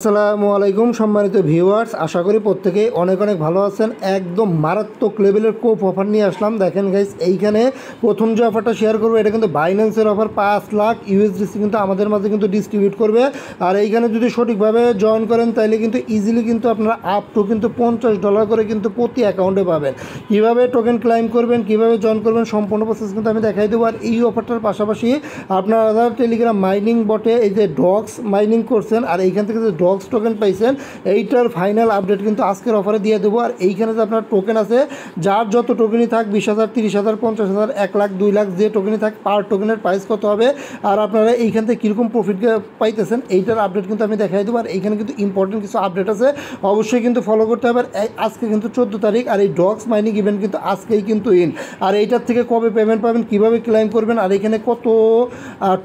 আসসালামু আলাইকুম সম্মানিত ভিউয়ার্স, আশা করি প্রত্যেকেই অনেক অনেক ভালো আছেন। একদম মারাত্মক লেভেলের কোপ অফার নিয়ে আসলাম। দেখেন গাইস, এইখানে প্রথম যে অফারটা শেয়ার করবো এটা কিন্তু বাইন্যান্সের অফার। 5 লাখ ইউএসডিসি কিন্তু আমাদের মাঝে কিন্তু ডিস্ট্রিবিউট করবে। আর এইখানে যদি সঠিকভাবে জয়েন করেন তাহলে কিন্তু ইজিলি কিন্তু আপনারা আপ টু কিন্তু $50 করে কিন্তু প্রতি অ্যাকাউন্টে পাবেন। কীভাবে টোকেন ক্লাইম করবেন, কীভাবে জয়েন করবেন, সম্পূর্ণ প্রসেস কিন্তু আমি দেখাই দেবো। আর এই অফারটার পাশাপাশি আপনারা টেলিগ্রাম মাইনিং বটে এই যে ডগস মাইনিং করছেন আর এইখান থেকে যে ডগস টোকেন পাইছেন এইটার ফাইনাল আপডেট কিন্তু আজকের অফারে দিয়ে দেবো। আর এইখানে যে আপনার টোকেন আছে, যার যত টোকেনই থাক 20,000, 30,000, 50,000, 1 লাখ, 2 লাখ, যে টোকেনই থাক পার টোকেনের প্রাইস কত হবে আর আপনারা এইখান থেকে কীরকম প্রফিট পাইতেছেন এইটার আপডেট কিন্তু আমি দেখাই দেবো। আর এইখানে কিন্তু ইম্পর্টেন্ট কিছু আপডেট আছে, অবশ্যই কিন্তু ফলো করতে হবে। আজকে কিন্তু 14 তারিখ আর এই ডগস মাইনিং ইভেন্ট কিন্তু আজকেই কিন্তু আর এইটার থেকে কবে পেমেন্ট পাবেন, কীভাবে ক্লেম করবেন, আর এখানে কত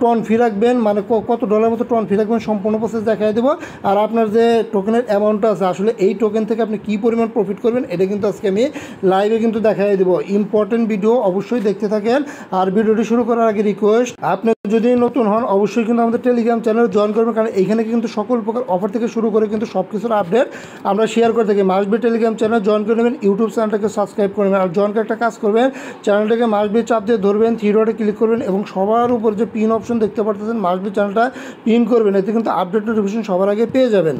টন ফি রাখবেন, মানে কত ডলার মতো টন ফি রাখবেন, সম্পূর্ণ প্রসেস দেখাই দেবো। আর আপনার যে টোকেনের অ্যামাউন্টটা আছে আসলে এই টোকেন থেকে আপনি কী পরিমাণ প্রফিট করবেন এটা কিন্তু আজকে আমি লাইভে কিন্তু দেখাই দেবো। ইম্পর্টেন্ট ভিডিও, অবশ্যই দেখতে থাকেন। আর ভিডিওটি শুরু করার আগে রিকোয়েস্ট, আপনি যদি নতুন হন অবশ্যই কিন্তু আমাদের টেলিগ্রাম চ্যানেলে জয়েন করবেন, কারণ এইখানে কিন্তু সকল প্রকার অফার থেকে শুরু করে কিন্তু সব কিছুর আপডেট আমরা শেয়ার করে থাকি। মাসবি টেলিগ্রাম চ্যানেল জয়েন করে নেবেন, ইউটিউব চ্যানেলটাকে সাবস্ক্রাইব করে নেবেন। আর জয়েন করে একটা কাজ করবেন, চ্যানেলটাকে মাসবি চাপ দিয়ে ধরবেন, থ্রি ডটে ক্লিক করবেন এবং সবার উপর যে পিন অপশন দেখতে পাচ্ছেন মাসবি চ্যানেলটা পিন করবেন, এতে কিন্তু আপডেট নোটিফিকেশন সবার আগে পেয়ে যাবেন।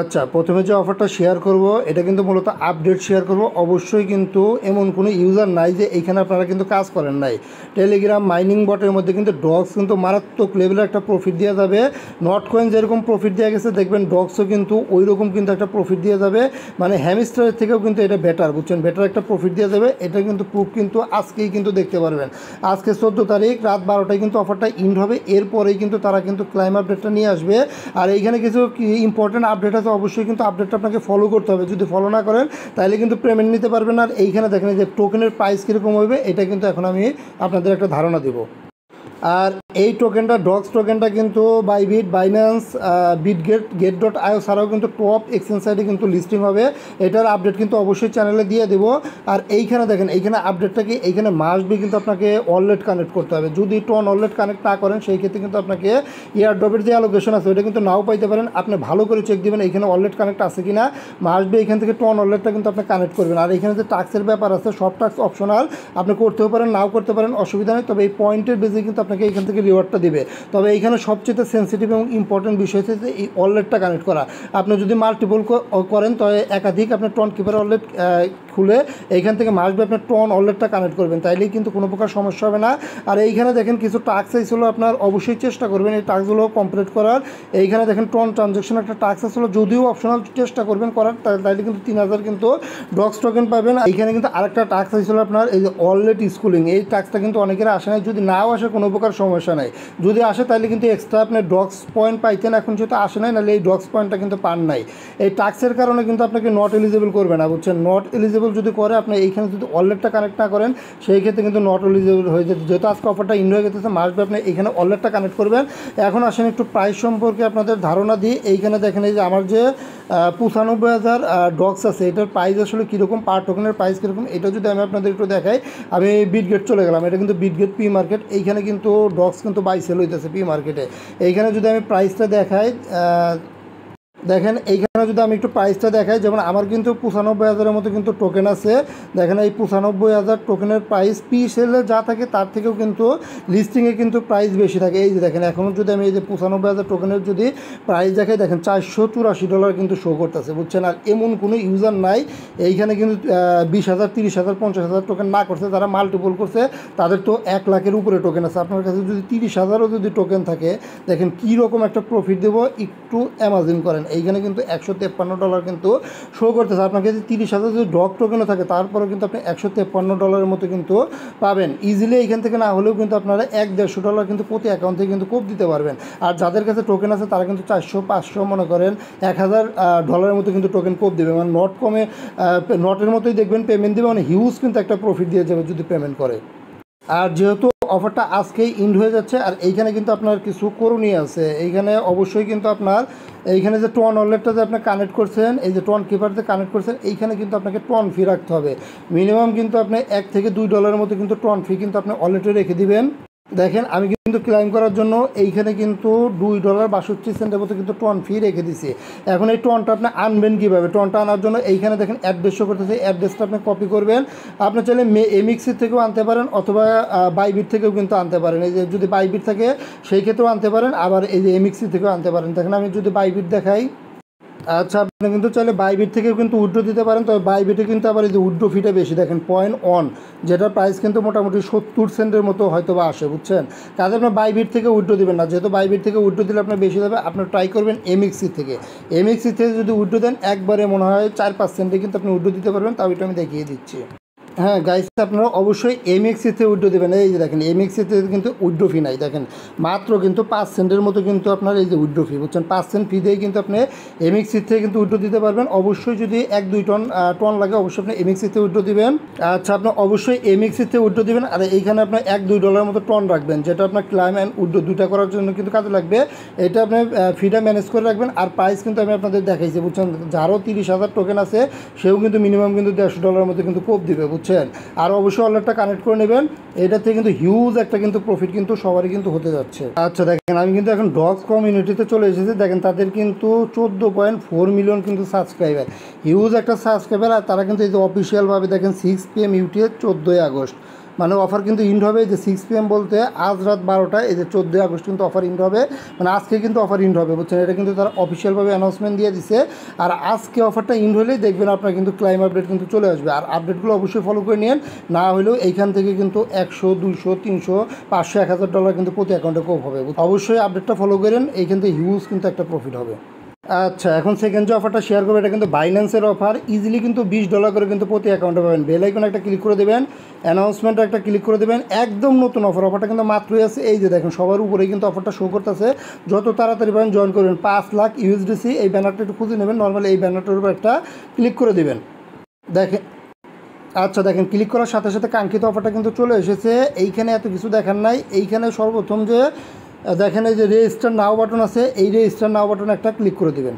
আচ্ছা, প্রথমে যে অফারটা শেয়ার করব এটা কিন্তু মূলত আপডেট শেয়ার করব। অবশ্যই কিন্তু এমন কোনো ইউজার নাই যে এইখানে আপনারা কিন্তু কাজ করেন নাই। টেলিগ্রাম মাইনিং বটের মধ্যে কিন্তু ডগস কিন্তু মারাত্মক লেভেলের একটা প্রফিট দেওয়া যাবে। নট কয়েন যেরকম প্রফিট দেওয়া গেছে দেখবেন ডগসও কিন্তু ওই রকম কিন্তু একটা প্রফিট দেওয়া যাবে, মানে হ্যামস্টারের থেকেও কিন্তু এটা বেটার, বুঝছেন, বেটার একটা প্রফিট দেওয়া যাবে। এটা কিন্তু প্রুফ কিন্তু আজকেই কিন্তু দেখতে পারবেন। আজকে 14 তারিখ রাত 12টায় কিন্তু অফারটা ইন্ড হবে, এরপরেই কিন্তু তারা কিন্তু ক্লাইম আপডেটটা নিয়ে আসবে। আর এইখানে কিছু ইম্পর্টেন্ট আপডেট আছে, অবশ্যই কিন্তু আপডেটটা আপনাকে ফলো করতে হবে। যদি ফলো না করেন তাহলে কিন্তু পেমেন্ট নিতে পারবেন না। আর এইখানে দেখেন যে টোকেনের প্রাইস কীরকম হবে এটা কিন্তু এখন আমি আপনাদের একটা ধারণা দেব। আর এই টোকেনটা ডগস টোকেনটা কিন্তু বাইবিট, বাইন্যান্স, বিটগেট.io ছাড়াও কিন্তু টপ এক্সচেঞ্জ সাইটে কিন্তু লিস্টিং হবে। এটার আপডেট কিন্তু অবশ্যই চ্যানেলে দিয়ে দেবো। আর এইখানে দেখেন, এইখানে আপডেটটা কি, এইখানে মাসবি কিন্তু আপনাকে ওয়ালেট কানেক্ট করতে হবে। যদি টন ওয়ালেট কানেক্ট না করেন সেই ক্ষেত্রে কিন্তু আপনাকে এয়ারড্রপের যে অ্যালোকেশন আছে ওটা কিন্তু নাও পাইতে পারেন। আপনি ভালো করে চেক দিবেন এইখানে ওয়ালেট কানেক্ট আছে কি না। মাসবি এখান থেকে টন ওয়ালেটটা কিন্তু আপনি কানেক্ট করবেন। আর এখানে যে টাক্সের ব্যাপার আছে, সব টাক্স অপশনাল, আপনি করতেও পারেন নাও করতে পারেন, অসুবিধা নেই। তবে এই পয়েন্টের বেসে কিন্তু আপনাকে এখান থেকে রিওয়ার্ডটা দিবে। তবে এইখানে সবচেয়ে সেন্সিটিভ এবং ইম্পর্টেন্ট বিষয় হচ্ছে যে এই ওয়ালেটটা কানেক্ট করা। আপনি যদি মাল্টিপল করেন তবে একাধিক আপনার টন কিপার ওয়ালেট খুলে এইখান থেকে মাসবে আপনার টন ওয়ালেটটা কানেক্ট করবেন, তাইলেই কিন্তু কোনো প্রকার সমস্যা হবে না। আর এইখানে দেখেন কিছু টাস্ক আসছিলো, আপনার অবশ্যই চেষ্টা করবেন এই টাস্কগুলো কমপ্লিট করার। এইখানে দেখেন টন ট্রানজ্যাকশন একটা টাস্ক আসছিলো, যদিও অপশনাল, চেষ্টা করবেন করার, তাইলে কিন্তু 3000 কিন্তু ডগস টোকেন পাবেন। এইখানে কিন্তু আরেকটা টাস্ক আসছিলো আপনার এই যে ওয়ালেট স্কুলিং, এই টাস্কটা কিন্তু অনেকের আসে নাই। যদি নাও আসে কোনো প্রকার সমস্যা নাই, যদি আসে তাহলে কিন্তু এক্সট্রা আপনি ডগস পয়েন্ট পাইতেন, এখন যেহেতু আসে নাই, নাহলে এই ডগস পয়েন্টটা কিন্তু পান নাই। এই টাস্কের কারণে কিন্তু আপনাকে নট এলিজিবল করবে না, বুঝছেন। নট এলিজিবল যদি করে, আপনি এইখানে যদি ওয়ালেটটা কানেক্ট না করেন সেই ক্ষেত্রে কিন্তু নট এলিজিবল হয়ে যেতে। যেহেতু আজকে অফারটা ইন্ড হয়ে গেছে, মাসবে আপনি এইখানে ওয়ালেটটা কানেক্ট করবেন। এখন আসেন একটু প্রাইস সম্পর্কে আপনাদের ধারণা দিই। এইখানে দেখেন এই যে আমার যে 95,000 ডগস আছে এটার প্রাইস আসলে কীরকম, পার টোকেনের প্রাইস কীরকম এটা যদি আমি আপনাদের একটু দেখাই। আমি বিটগেট চলে গেলাম, এটা কিন্তু বিটগেট পি মার্কেট। এইখানে কিন্তু ডগস কিন্তু বাই সেল হইতেছে পি মার্কেটে। এইখানে যদি আমি প্রাইসটা দেখাই, দেখেন এইখানে যদি আমি একটু প্রাইসটা দেখাই, যেমন আমার কিন্তু 95,000-এর মতো কিন্তু টোকেন আছে। দেখেন এই 95,000 টোকেনের প্রাইস পি সেলে যা থাকে তার থেকেও কিন্তু লিস্টিংয়ে কিন্তু প্রাইস বেশি থাকে। এই যে দেখেন এখনও যদি আমি এই যে 95,000 টোকেনের যদি প্রাইস দেখাই, দেখেন $484 কিন্তু শো করতেছে, বুঝছেন। আর এমন কোনো ইউজার নাই এইখানে কিন্তু 20,000, 30,000, 50,000 টোকেন না করছে, তারা মাল্টিপল করছে, তাদের তো 1 লাখের উপরে টোকেন আছে। আপনার কাছে যদি 30,000-ও যদি টোকেন থাকে, দেখেন কী রকম একটা প্রফিট দেবো, একটু অ্যামাজিন করেন। এইখানে কিন্তু $153 কিন্তু শো করতেছে। আপনার কাছে 30,000 যদি ডগ টোকেনও থাকে তারপরেও কিন্তু আপনি $153 মতো কিন্তু পাবেন ইজিলি। এইখান থেকে না হলেও কিন্তু আপনারা $100-150 কিন্তু প্রতি অ্যাকাউন্ট থেকে কিন্তু কোপ দিতে পারবেন। আর যাদের কাছে টোকেন আছে তারা কিন্তু 400, 500, মনে করেন $1,000 মতো কিন্তু টোকেন কোপ দেবে, মানে নট কমে নটের মতোই দেখবেন পেমেন্ট দেবে, মানে হিউজ কিন্তু একটা প্রফিট দিয়ে যাবে যদি পেমেন্ট করে। আর যেহেতু অফারটা আজকেই ইন্ড হয়ে যাচ্ছে, আর এইখানে কিন্তু আপনার কিছু করণীয় আছে। এইখানে অবশ্যই কিন্তু আপনার এইখানে যে টন ওয়ালেটটা যে আপনি কানেক্ট করছেন, এই যে টন কিপারতে কানেক্ট করছেন, এইখানে কিন্তু আপনাকে টন ফি রাখতে হবে। মিনিমাম কিন্তু আপনি $1 থেকে $2 মতো কিন্তু টন ফি কিন্তু আপনি ওয়ালেটে রেখে দিবেন। দেখেন আমি কিন্তু ক্লাইম করার জন্য এইখানে কিন্তু $2.62 মতো কিন্তু টন ফি রেখে দিছি। এখন এই টনটা আপনি আনবেন কীভাবে? টনটা আনার জন্য এইখানে দেখেন অ্যাড্রেস শো করতেছে, অ্যাড্রেসটা আপনি কপি করবেন। আপনি চাইলে এমিক্সি থেকেও আনতে পারেন অথবা বাইবিট থেকেও কিন্তু আনতে পারেন। এই যে যদি বাইবিট থাকে সেই ক্ষেত্রেও আনতে পারেন, আবার এই যে এমিক্সি থেকেও আনতে পারেন। দেখেন আমি যদি বাইবিট দেখাই, আচ্ছা আপনি কিন্তু চাইলে বাইবিট থেকেও কিন্তু উইথড্র দিতে পারেন, তবে বাইবিটে কিন্তু আবার এই যে উইথড্র ফিটা বেশি। দেখেন 0.1, যেটার প্রাইস কিন্তু মোটামুটি 70 সেন্টের মতো হয়তো বা আসে, বুঝছেন? কাজে আপনার বাইবিট থেকে উইথড্র দিবেন না, যেহেতু বাইবিট থেকে উইথড্র দিলে আপনার বেশি যাবে। আপনার ট্রাই করবেন এমিক্সি থেকে। এমিক্সি থেকে যদি উইথড্র দেন একবারে মনে হয় 4-5 সেন্টে কিন্তু আপনি উইথড্র দিতে পারবেন, তাও এটা আমি দেখিয়ে দিচ্ছি। হ্যাঁ গাইস, আপনারা অবশ্যই এমএক্সিতে উইথড্র দেবেন। এই যে দেখেন এমএক্সিতে কিন্তু উইথড্র ফি নাই, দেখেন মাত্র কিন্তু 5 সেন্টের মতো কিন্তু আপনার এই যে উইথড্র ফি, বুঝছেন? 5 সেন্ট ফি দিয়ে কিন্তু আপনি এমএক্সি থেকে কিন্তু উইথড্র দিতে পারবেন। অবশ্যই যদি 1-2 টন লাগে অবশ্যই আপনি এমএক্সিতে উইথড্র দিবেন। আচ্ছা আপনি অবশ্যই এমএক্সিতে উইথড্র দিবেন। আর এইখানে আপনার $1-2 মতো টন রাখবেন, যেটা আপনার ক্লাইম অ্যান্ড উইথড্র দুইটা করার জন্য কিন্তু কাজে লাগবে। এটা আপনি ফিটা ম্যানেজ করে রাখবেন। আর প্রাইস কিন্তু আমি আপনাদের দেখাইছি, বুঝছেন? যারও 30,000 টোকেন আছে সেও কিন্তু মিনিমাম কিন্তু $150 মতো কিন্তু কোপ দিবে, বুঝছেন? আর অবশ্যই ওয়ালেটটা কানেক্ট করে নেবেন। এটা থেকে কিন্তু হিউজ একটা কিন্তু প্রফিট কিন্তু সবারই কিন্তু হতে যাচ্ছে। আচ্ছা দেখেন আমি কিন্তু এখন ডগস কমিউনিটিতে চলে এসেছি। দেখেন তাদের কিন্তু 14.4 মিলিয়ন কিন্তু সাবস্ক্রাইবার, হিউজ একটা সাবস্ক্রাইবার। আর তারা কিন্তু এই যে অফিসিয়ালভাবে দেখেন 6 PM ইউটিএ 14 আগস্ট মানে অফার কিন্তু ইন্ড হবে। এই যে 6 PM বলতে আজ রাত 12টায়, এই যে 14 আগস্ট কিন্তু অফার ইন্ড হবে, মানে আজকে কিন্তু অফার ইন্ড হবে, বুঝছেন? এটা কিন্তু তারা অফিসিয়ালভাবে অ্যানাউন্সমেন্ট দিয়ে দিছে। আর আজকে অফারটা ইন্ড হলেই দেখবেন আপনার কিন্তু ক্লাইম আপডেট কিন্তু চলে আসবে। আর আপডেটগুলো অবশ্যই ফলো করে নিন, না হলেও এইখান থেকে কিন্তু 100, 200, 300, 500, $1000 কিন্তু প্রতি অ্যাকাউন্টে কোপ হবে। অবশ্যই আপডেটটা ফলো করেন, এইখান থেকে হিউজ কিন্তু একটা প্রফিট হবে। আচ্ছা এখন সেকেন্ড যে অফারটা শেয়ার করবো এটা কিন্তু বাইন্যান্সের অফার। ইজিলি কিন্তু $20 করে কিন্তু প্রতি অ্যাকাউন্টে পাবেন। বেল আইকন একটা ক্লিক করে দেবেন, অ্যানাউন্সমেন্ট একটা ক্লিক করে দেবেন। একদম নতুন অফারটা কিন্তু মাত্রই আছে। এই যে দেখেন সবার উপরেই কিন্তু অফারটা শো করতেছে। যত তাড়াতাড়ি পাবেন জয়েন করবেন। 5 লাখ ইউএসডিসি, এই ব্যানারটা একটু খুঁজে নেবেন। নর্মালি এই ব্যানারটার উপর একটা ক্লিক করে দেবেন। দেখেন আচ্ছা দেখেন ক্লিক করার সাথে সাথে কাঙ্ক্ষিত অফারটা কিন্তু চলে এসেছে। এইখানে এত কিছু দেখার নাই। এইখানে সর্বপ্রথম যে দেখেন এই যে রেজিস্টার নাও বাটন আছে, এই রেজিস্টার নাও বাটন একটা ক্লিক করে দেবেন।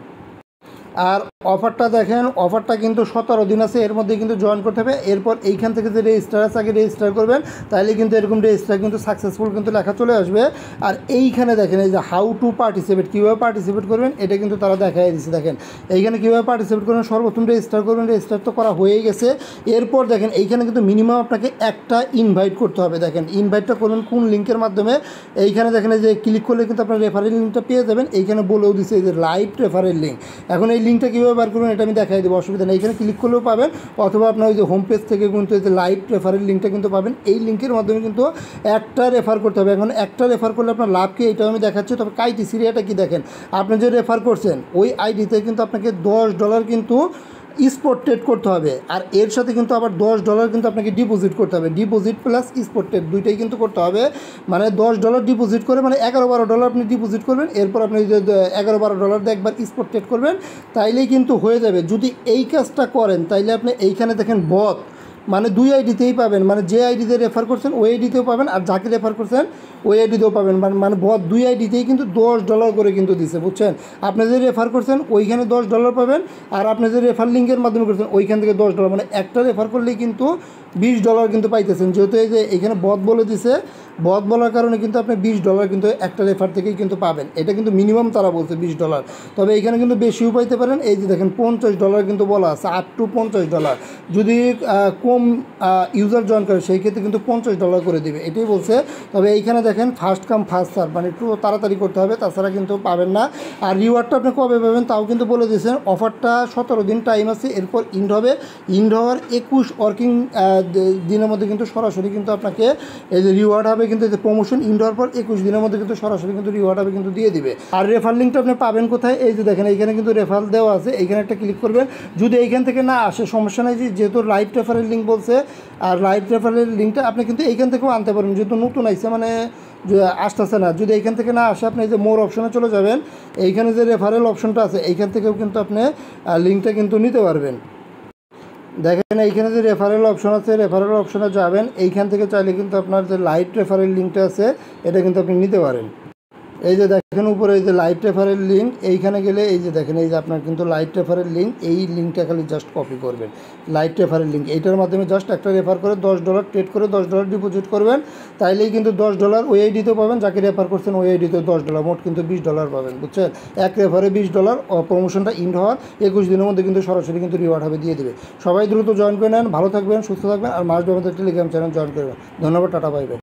আর অফারটা দেখেন, অফারটা কিন্তু 17 দিন আছে, এর মধ্যে কিন্তু জয়েন করতে হবে। এরপর এইখান থেকে যে রেজিস্টার আছে আগে রেজিস্টার করবেন, তাহলে কিন্তু এরকম রেজিস্টার কিন্তু সাকসেসফুল কিন্তু লেখা চলে আসবে। আর এইখানে দেখেন এই যে হাউ টু পার্টিসিপেট, কীভাবে পার্টিসিপেট করবেন এটা কিন্তু তারা দেখাই দিচ্ছে। দেখেন এইখানে কীভাবে পার্টিসিপেট করবেন, সর্বপ্রথম রেজিস্টার করবেন, রেজিস্টার তো করা হয়েই গেছে। এরপর দেখেন এইখানে কিন্তু মিনিমাম আপনাকে একটা ইনভাইট করতে হবে। দেখেন ইনভাইটটা করবেন কোন লিঙ্কের মাধ্যমে, এইখানে দেখেন এই যে ক্লিক করলে কিন্তু আপনার রেফারেল লিঙ্কটা পেয়ে যাবেন। এইখানে বলেও দিচ্ছে এই যে লাইভ রেফারেল লিঙ্ক। এখন এই লিঙ্কটা কীভাবে বার করবেন এটা আমি দেখাই দেবো, অসুবিধা নেই। এখানে ক্লিক করলেও পাবেন, অথবা আপনার ওই যে হোম পেজ থেকে কিন্তু এই যে লাইভ রেফারেল লিঙ্কটা কিন্তু পাবেন। এই লিঙ্কের মাধ্যমে কিন্তু একটা রেফার করতে হবে। এখন একটা রেফার করলে আপনার লাভ কি এটাও আমি দেখাচ্ছি। তবে কাইটিসির এটা কি দেখেন, আপনি যে রেফার করছেন ওই আইডিতে কিন্তু আপনাকে $10 কিন্তু স্পট ট্রেড করতে হবে। আর এর সাথে কিন্তু আবার $10 কিন্তু আপনাকে ডিপোজিট করতে হবে। ডিপোজিট প্লাস স্পট ট্রেড দুইটাই কিন্তু করতে হবে। মানে $10 ডিপোজিট করে মানে $11-12 আপনি ডিপোজিট করবেন। এরপর আপনি যে $11-12 দিয়ে একবার স্পট ট্রেড করবেন, তাইলেই কিন্তু হয়ে যাবে। যদি এই কাজটা করেন তাইলে আপনি এইখানে দেখেন বথ মানে 2 আইডিতেই পাবেন, মানে যে আইডিতে রেফার করছেন ওই আইডিতেও পাবেন, আর যাকে রেফার করছেন ওই আইডিতেও পাবেন। মানে বথ 2 আইডিতেই কিন্তু $10 করে কিন্তু দিছে, বুঝছেন? আপনি যে রেফার করছেন ওইখানে $10 পাবেন, আর আপনি যে রেফার লিঙ্কের মাধ্যমে করছেন ওইখান থেকে $10, মানে একটা রেফার করলেই কিন্তু $20 কিন্তু পাইতেছেন। যেহেতু এই যে এখানে বথ বলে দিছে, বথ বলার কারণে কিন্তু আপনি $20 কিন্তু একটা রেফার থেকেই কিন্তু পাবেন। এটা কিন্তু মিনিমাম তারা বলছে $20, তবে এখানে কিন্তু বেশিও পাইতে পারেন। এই যে দেখেন $50 কিন্তু বলা আছে, আপ টু $50। যদি কম ইউজার জয়েন করে সেই ক্ষেত্রে কিন্তু $50 করে দিবে, এটাই বলছে। তবে এইখানে দেখেন ফার্স্ট কাম ফার্স্ট সার্ভ, মানে একটু তাড়াতাড়ি করতে হবে, তাছাড়া কিন্তু পাবেন না। আর রিওয়ার্ডটা আপনি কবে পাবেন তাও কিন্তু বলে দিয়েছেন। অফারটা 17 দিন টাইম আছে, এরপর ইন্ড হবে। ইন্ড হওয়ার 21 ওয়ার্কিং দিনের মধ্যে কিন্তু সরাসরি কিন্তু আপনাকে এই যে রিওয়ার্ড হবে, কিন্তু এই যে প্রমোশন ইন্ড হওয়ার পর 21 দিনের মধ্যে কিন্তু সরাসরি কিন্তু রিওয়ার্ড হবে কিন্তু দিয়ে দিবে। আর রেফার লিঙ্কটা আপনি পাবেন কোথায়, এই যে দেখেন এইখানে কিন্তু রেফার দেওয়া আছে, এইখানে একটা ক্লিক করবেন। যদি এইখান থেকে না আসে সমস্যা নেই, যেহেতু লাইভ রেফারেল লিঙ্ক বলছে, আর লাইভ রেফারেল লিঙ্কটা আপনি কিন্তু এইখান থেকেও আনতে পারেন, যেহেতু নতুন আইছে মানে আসতেছে না। যদি এইখান থেকে না আসে আপনি এই যে মোর অপশনে চলে যাবেন, এইখানে যে রেফারেল অপশনটা আছে এইখান থেকেও কিন্তু আপনি লিঙ্কটা কিন্তু নিতে পারবেন। দেখেন এইখানে যে রেফারেল অপশন আছে, রেফারেল অপশনে যাবেন, এইখান থেকে চাইলে কিন্তু আপনার যে লাইভ রেফারেল লিঙ্কটা আছে এটা কিন্তু আপনি নিতে পারেন। এই যে দেখেন উপরে এই যে লাইট রেফারের লিঙ্ক, এইখানে গেলে এই যে দেখেন এই যে আপনার কিন্তু লাইট রেফারের লিঙ্ক, এই লিঙ্কটা খালি জাস্ট কপি করবেন। লাইট রেফারের লিঙ্ক এইটার মাধ্যমে জাস্ট একটা রেফার করে $10 ট্রেড করে $10 ডিপোজিট করবেন, তাইলেই কিন্তু $10 ওই আইডিতেও পাবেন, যাকে রেফার করছেন ওই আইডিতেও $10, মোট কিন্তু $20 পাবেন, বুঝছেন। এক রেফারে $20, প্রমোশনটা ইন্ড হওয়ার 21 দিনের মধ্যে কিন্তু সরাসরি কিন্তু রিওয়ার্ড হবে দিয়ে দেবে। সবাই দ্রুত জয়েন করে নেন, ভালো থাকবেন, সুস্থ থাকবেন, আর মাস্ট আমাদের টেলিগ্রাম চ্যানেল জয়েন করবেন। ধন্যবাদ, টাটা, বাই বাই।